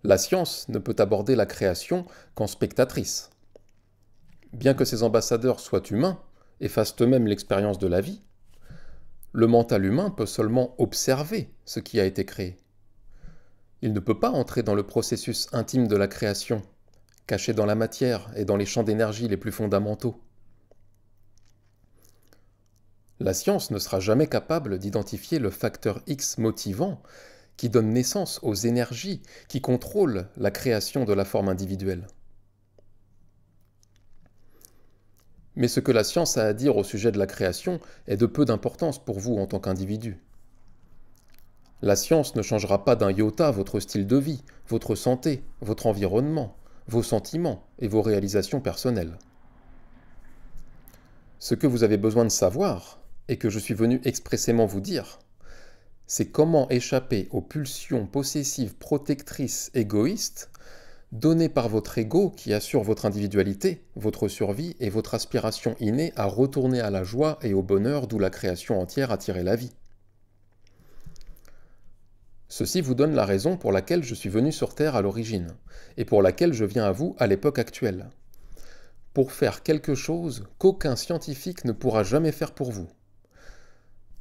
La science ne peut aborder la création qu'en spectatrice. Bien que ces ambassadeurs soient humains et fassent eux-mêmes l'expérience de la vie, le mental humain peut seulement observer ce qui a été créé. Il ne peut pas entrer dans le processus intime de la création, caché dans la matière et dans les champs d'énergie les plus fondamentaux. La science ne sera jamais capable d'identifier le facteur X motivant qui donne naissance aux énergies qui contrôlent la création de la forme individuelle. Mais ce que la science a à dire au sujet de la création est de peu d'importance pour vous en tant qu'individu. La science ne changera pas d'un iota votre style de vie, votre santé, votre environnement, vos sentiments et vos réalisations personnelles. Ce que vous avez besoin de savoir, et que je suis venu expressément vous dire, c'est comment échapper aux pulsions possessives protectrices égoïstes données par votre ego qui assure votre individualité, votre survie et votre aspiration innée à retourner à la joie et au bonheur d'où la création entière a tiré la vie. Ceci vous donne la raison pour laquelle je suis venu sur Terre à l'origine, et pour laquelle je viens à vous à l'époque actuelle. Pour faire quelque chose qu'aucun scientifique ne pourra jamais faire pour vous.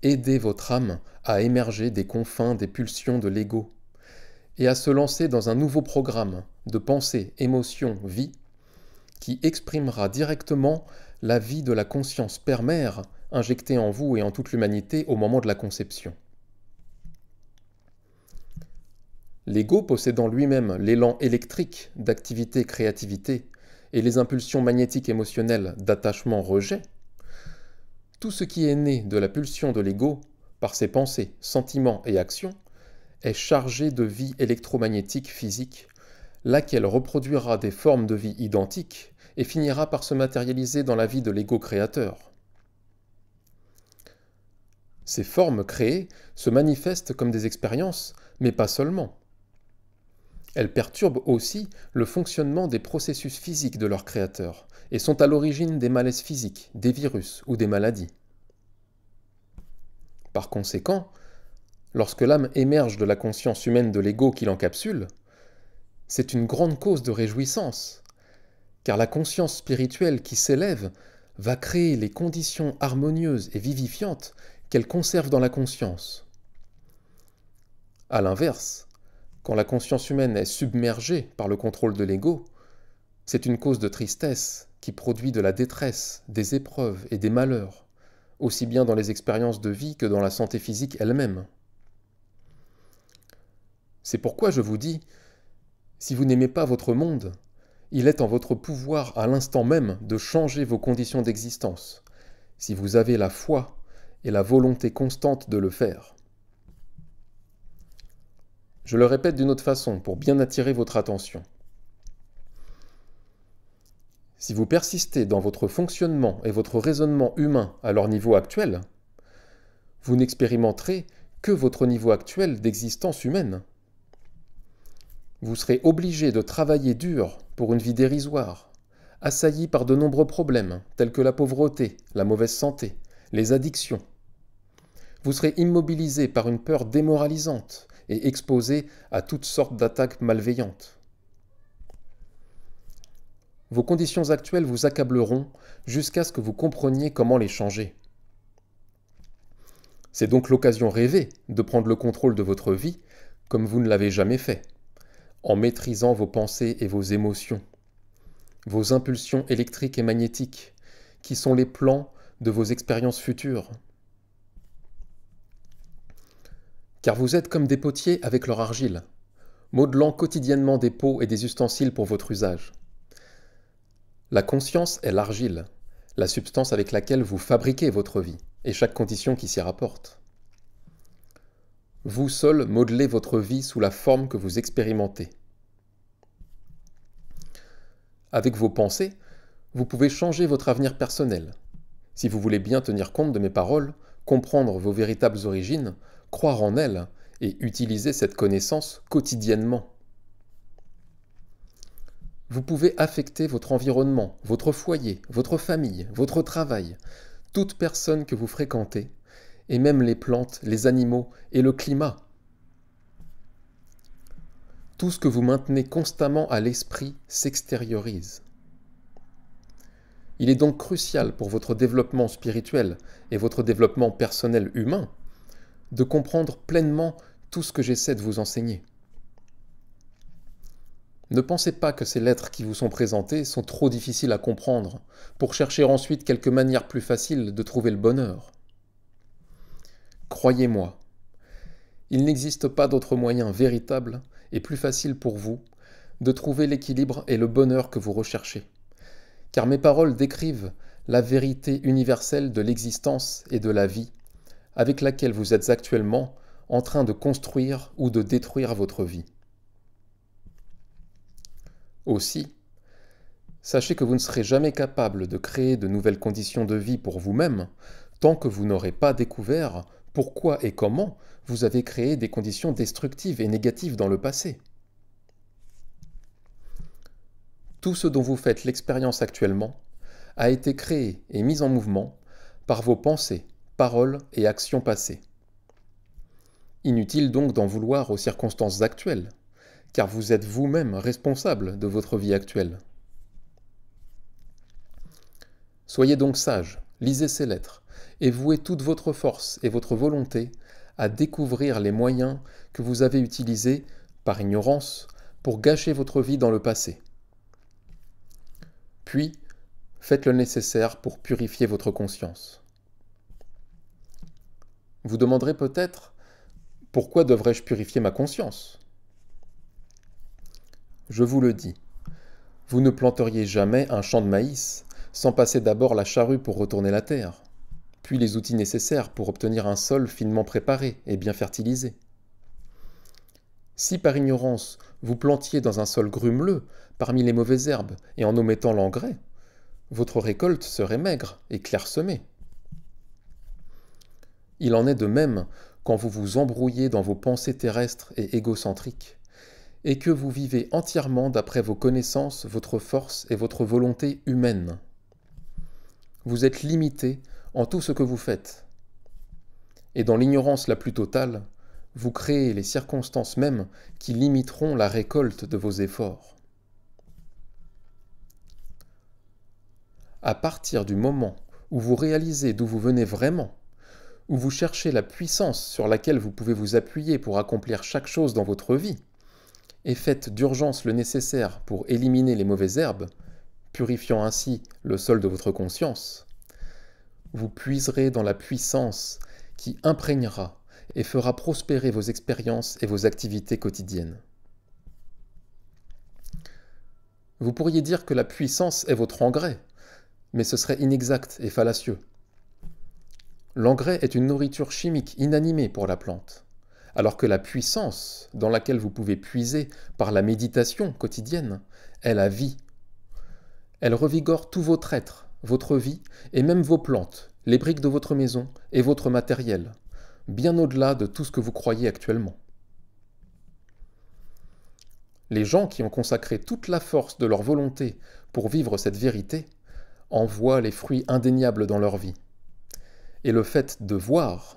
Aider votre âme à émerger des confins des pulsions de l'ego, et à se lancer dans un nouveau programme de pensée, émotion, vie, qui exprimera directement la vie de la conscience père-mère injectée en vous et en toute l'humanité au moment de la conception. L'ego possédant lui-même l'élan électrique d'activité-créativité et les impulsions magnétiques émotionnelles d'attachement-rejet, tout ce qui est né de la pulsion de l'ego, par ses pensées, sentiments et actions, est chargé de vie électromagnétique physique, laquelle reproduira des formes de vie identiques et finira par se matérialiser dans la vie de l'ego créateur. Ces formes créées se manifestent comme des expériences, mais pas seulement. Elles perturbent aussi le fonctionnement des processus physiques de leur créateur et sont à l'origine des malaises physiques, des virus ou des maladies. Par conséquent, lorsque l'âme émerge de la conscience humaine de l'ego qui l'encapsule, c'est une grande cause de réjouissance, car la conscience spirituelle qui s'élève va créer les conditions harmonieuses et vivifiantes qu'elle conserve dans la conscience. À l'inverse, quand la conscience humaine est submergée par le contrôle de l'ego, c'est une cause de tristesse qui produit de la détresse, des épreuves et des malheurs, aussi bien dans les expériences de vie que dans la santé physique elle-même. C'est pourquoi je vous dis, si vous n'aimez pas votre monde, il est en votre pouvoir à l'instant même de changer vos conditions d'existence, si vous avez la foi et la volonté constante de le faire. Je le répète d'une autre façon pour bien attirer votre attention. Si vous persistez dans votre fonctionnement et votre raisonnement humain à leur niveau actuel, vous n'expérimenterez que votre niveau actuel d'existence humaine. Vous serez obligé de travailler dur pour une vie dérisoire, assailli par de nombreux problèmes tels que la pauvreté, la mauvaise santé, les addictions. Vous serez immobilisé par une peur démoralisante et exposé à toutes sortes d'attaques malveillantes. Vos conditions actuelles vous accableront jusqu'à ce que vous compreniez comment les changer. C'est donc l'occasion rêvée de prendre le contrôle de votre vie comme vous ne l'avez jamais fait, en maîtrisant vos pensées et vos émotions, vos impulsions électriques et magnétiques, qui sont les plans de vos expériences futures. Car vous êtes comme des potiers avec leur argile, modelant quotidiennement des pots et des ustensiles pour votre usage. La conscience est l'argile, la substance avec laquelle vous fabriquez votre vie, et chaque condition qui s'y rapporte. Vous seul modelez votre vie sous la forme que vous expérimentez. Avec vos pensées, vous pouvez changer votre avenir personnel. Si vous voulez bien tenir compte de mes paroles, comprendre vos véritables origines, croire en elles et utiliser cette connaissance quotidiennement. Vous pouvez affecter votre environnement, votre foyer, votre famille, votre travail, toute personne que vous fréquentez, et même les plantes, les animaux et le climat. Tout ce que vous maintenez constamment à l'esprit s'extériorise. Il est donc crucial pour votre développement spirituel et votre développement personnel humain de comprendre pleinement tout ce que j'essaie de vous enseigner. Ne pensez pas que ces lettres qui vous sont présentées sont trop difficiles à comprendre pour chercher ensuite quelques manières plus faciles de trouver le bonheur. Croyez-moi, il n'existe pas d'autre moyen véritable et plus facile pour vous de trouver l'équilibre et le bonheur que vous recherchez, car mes paroles décrivent la vérité universelle de l'existence et de la vie avec laquelle vous êtes actuellement en train de construire ou de détruire votre vie. Aussi, sachez que vous ne serez jamais capable de créer de nouvelles conditions de vie pour vous-même tant que vous n'aurez pas découvert pourquoi et comment vous avez créé des conditions destructives et négatives dans le passé. Tout ce dont vous faites l'expérience actuellement a été créé et mis en mouvement par vos pensées, paroles et actions passées. Inutile donc d'en vouloir aux circonstances actuelles, car vous êtes vous-même responsable de votre vie actuelle. Soyez donc sage, lisez ces lettres, et vouez toute votre force et votre volonté à découvrir les moyens que vous avez utilisés, par ignorance, pour gâcher votre vie dans le passé. Puis, faites le nécessaire pour purifier votre conscience. Vous demanderez peut-être, pourquoi devrais-je purifier ma conscience ? Je vous le dis, vous ne planteriez jamais un champ de maïs sans passer d'abord la charrue pour retourner la terre, puis les outils nécessaires pour obtenir un sol finement préparé et bien fertilisé. Si par ignorance vous plantiez dans un sol grumeleux, parmi les mauvaises herbes et en omettant l'engrais, votre récolte serait maigre et clairsemée. Il en est de même quand vous vous embrouillez dans vos pensées terrestres et égocentriques, et que vous vivez entièrement d'après vos connaissances, votre force et votre volonté humaine. Vous êtes limité en tout ce que vous faites. Et dans l'ignorance la plus totale, vous créez les circonstances mêmes qui limiteront la récolte de vos efforts. À partir du moment où vous réalisez d'où vous venez vraiment, où vous cherchez la puissance sur laquelle vous pouvez vous appuyer pour accomplir chaque chose dans votre vie, et faites d'urgence le nécessaire pour éliminer les mauvaises herbes, purifiant ainsi le sol de votre conscience, vous puiserez dans la puissance qui imprégnera et fera prospérer vos expériences et vos activités quotidiennes. Vous pourriez dire que la puissance est votre engrais, mais ce serait inexact et fallacieux. L'engrais est une nourriture chimique inanimée pour la plante, alors que la puissance dans laquelle vous pouvez puiser par la méditation quotidienne est la vie. Elle revigore tout votre être, votre vie et même vos plantes, les briques de votre maison et votre matériel, bien au-delà de tout ce que vous croyez actuellement. Les gens qui ont consacré toute la force de leur volonté pour vivre cette vérité en voient les fruits indéniables dans leur vie. Et le fait de voir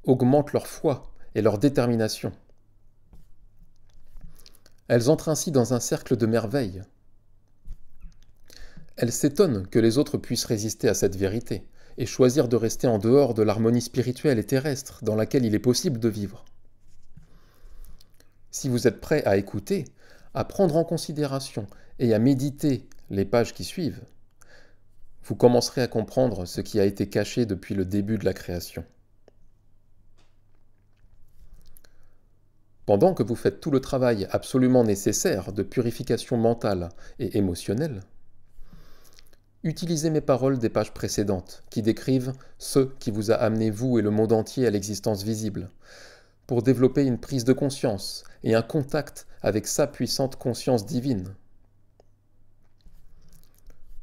augmente leur foi et leur détermination. Elles entrent ainsi dans un cercle de merveilles. Elles s'étonnent que les autres puissent résister à cette vérité et choisir de rester en dehors de l'harmonie spirituelle et terrestre dans laquelle il est possible de vivre. Si vous êtes prêt à écouter, à prendre en considération et à méditer les pages qui suivent, vous commencerez à comprendre ce qui a été caché depuis le début de la création. Pendant que vous faites tout le travail absolument nécessaire de purification mentale et émotionnelle, utilisez mes paroles des pages précédentes qui décrivent ce qui vous a amené vous et le monde entier à l'existence visible, pour développer une prise de conscience et un contact avec sa puissante conscience divine.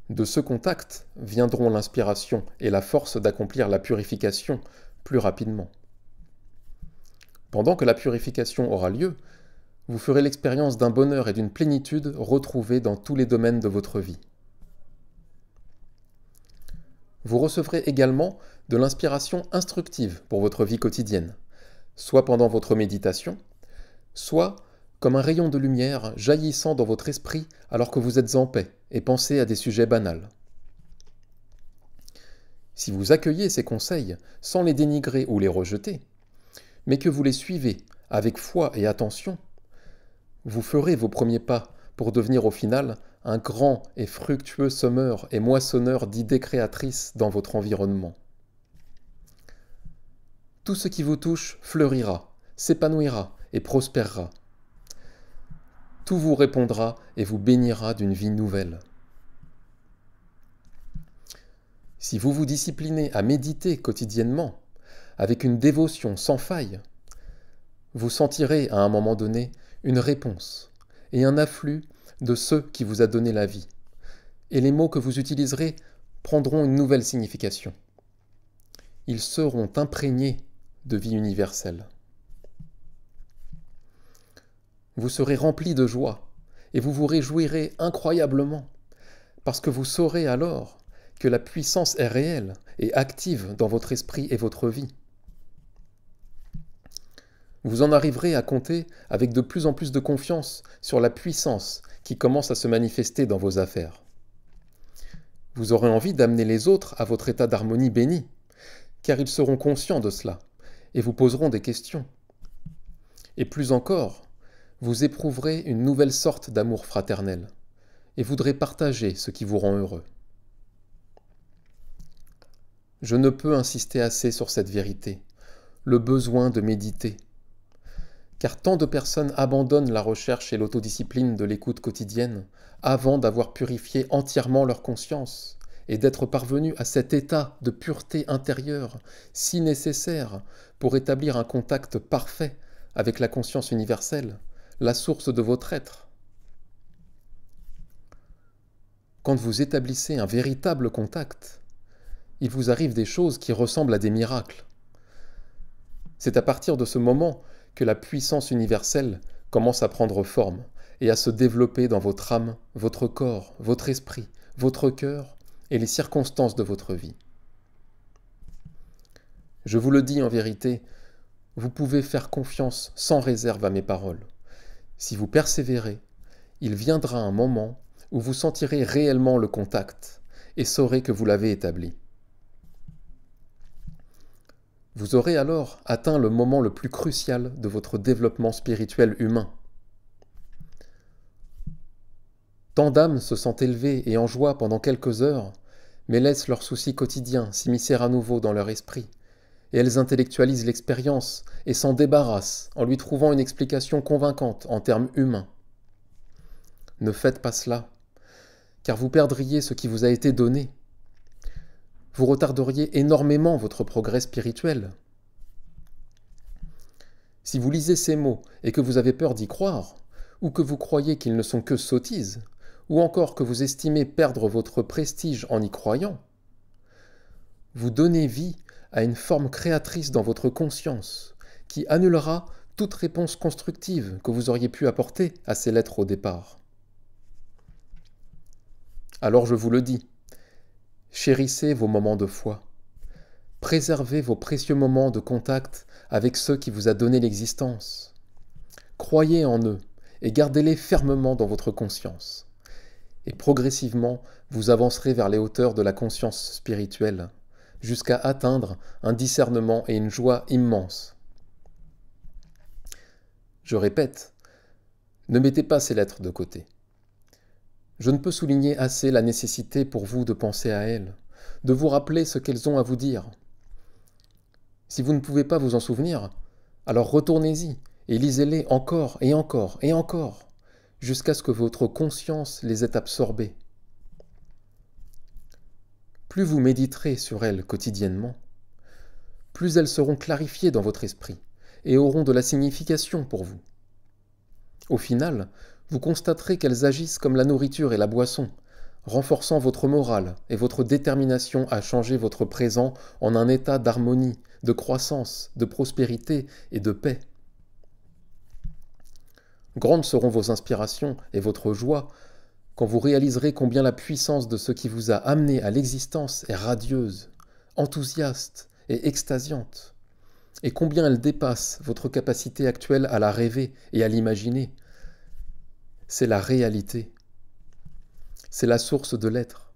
De ce contact viendront l'inspiration et la force d'accomplir la purification plus rapidement. Pendant que la purification aura lieu, vous ferez l'expérience d'un bonheur et d'une plénitude retrouvés dans tous les domaines de votre vie. Vous recevrez également de l'inspiration instructive pour votre vie quotidienne, soit pendant votre méditation, soit comme un rayon de lumière jaillissant dans votre esprit alors que vous êtes en paix et pensez à des sujets banals. Si vous accueillez ces conseils sans les dénigrer ou les rejeter, mais que vous les suivez avec foi et attention, vous ferez vos premiers pas pour devenir au final un grand et fructueux semeur et moissonneur d'idées créatrices dans votre environnement. Tout ce qui vous touche fleurira, s'épanouira et prospérera. Tout vous répondra et vous bénira d'une vie nouvelle. Si vous vous disciplinez à méditer quotidiennement, avec une dévotion sans faille, vous sentirez à un moment donné une réponse et un afflux de ceux qui vous a donné la vie. Et les mots que vous utiliserez prendront une nouvelle signification. Ils seront imprégnés de vie universelle. Vous serez rempli de joie et vous vous réjouirez incroyablement parce que vous saurez alors que la puissance est réelle et active dans votre esprit et votre vie. Vous en arriverez à compter avec de plus en plus de confiance sur la puissance qui commence à se manifester dans vos affaires. Vous aurez envie d'amener les autres à votre état d'harmonie béni, car ils seront conscients de cela et vous poseront des questions. Et plus encore, vous éprouverez une nouvelle sorte d'amour fraternel et voudrez partager ce qui vous rend heureux. Je ne peux insister assez sur cette vérité, le besoin de méditer. Car tant de personnes abandonnent la recherche et l'autodiscipline de l'écoute quotidienne avant d'avoir purifié entièrement leur conscience et d'être parvenues à cet état de pureté intérieure si nécessaire pour établir un contact parfait avec la conscience universelle, la source de votre être. Quand vous établissez un véritable contact, il vous arrive des choses qui ressemblent à des miracles. C'est à partir de ce moment que la puissance universelle commence à prendre forme et à se développer dans votre âme, votre corps, votre esprit, votre cœur et les circonstances de votre vie. Je vous le dis en vérité, vous pouvez faire confiance sans réserve à mes paroles. Si vous persévérez, il viendra un moment où vous sentirez réellement le contact et saurez que vous l'avez établi. Vous aurez alors atteint le moment le plus crucial de votre développement spirituel humain. Tant d'âmes se sentent élevées et en joie pendant quelques heures, mais laissent leurs soucis quotidiens s'immiscer à nouveau dans leur esprit, et elles intellectualisent l'expérience et s'en débarrassent en lui trouvant une explication convaincante en termes humains. Ne faites pas cela, car vous perdriez ce qui vous a été donné. Vous retarderiez énormément votre progrès spirituel. Si vous lisez ces mots et que vous avez peur d'y croire, ou que vous croyez qu'ils ne sont que sottises, ou encore que vous estimez perdre votre prestige en y croyant, vous donnez vie à une forme créatrice dans votre conscience qui annulera toute réponse constructive que vous auriez pu apporter à ces lettres au départ. Alors je vous le dis, chérissez vos moments de foi. Préservez vos précieux moments de contact avec ceux qui vous a donné l'existence. Croyez en eux et gardez-les fermement dans votre conscience. Et progressivement, vous avancerez vers les hauteurs de la conscience spirituelle, jusqu'à atteindre un discernement et une joie immense. Je répète, ne mettez pas ces lettres de côté. Je ne peux souligner assez la nécessité pour vous de penser à elles, de vous rappeler ce qu'elles ont à vous dire. Si vous ne pouvez pas vous en souvenir, alors retournez-y et lisez-les encore et encore et encore, jusqu'à ce que votre conscience les ait absorbées. Plus vous méditerez sur elles quotidiennement, plus elles seront clarifiées dans votre esprit et auront de la signification pour vous. Au final, vous constaterez qu'elles agissent comme la nourriture et la boisson, renforçant votre morale et votre détermination à changer votre présent en un état d'harmonie, de croissance, de prospérité et de paix. Grandes seront vos inspirations et votre joie quand vous réaliserez combien la puissance de ce qui vous a amené à l'existence est radieuse, enthousiaste et extasiante, et combien elle dépasse votre capacité actuelle à la rêver et à l'imaginer, c'est la réalité. C'est la source de l'être,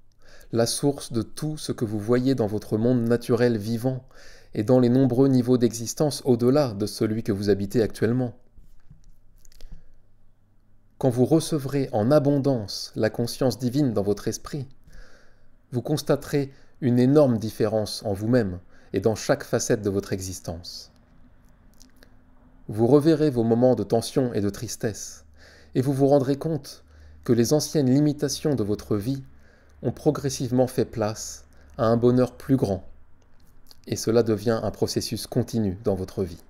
la source de tout ce que vous voyez dans votre monde naturel vivant et dans les nombreux niveaux d'existence au-delà de celui que vous habitez actuellement. Quand vous recevrez en abondance la conscience divine dans votre esprit, vous constaterez une énorme différence en vous-même et dans chaque facette de votre existence. Vous reverrez vos moments de tension et de tristesse, et vous vous rendrez compte que les anciennes limitations de votre vie ont progressivement fait place à un bonheur plus grand, et cela devient un processus continu dans votre vie.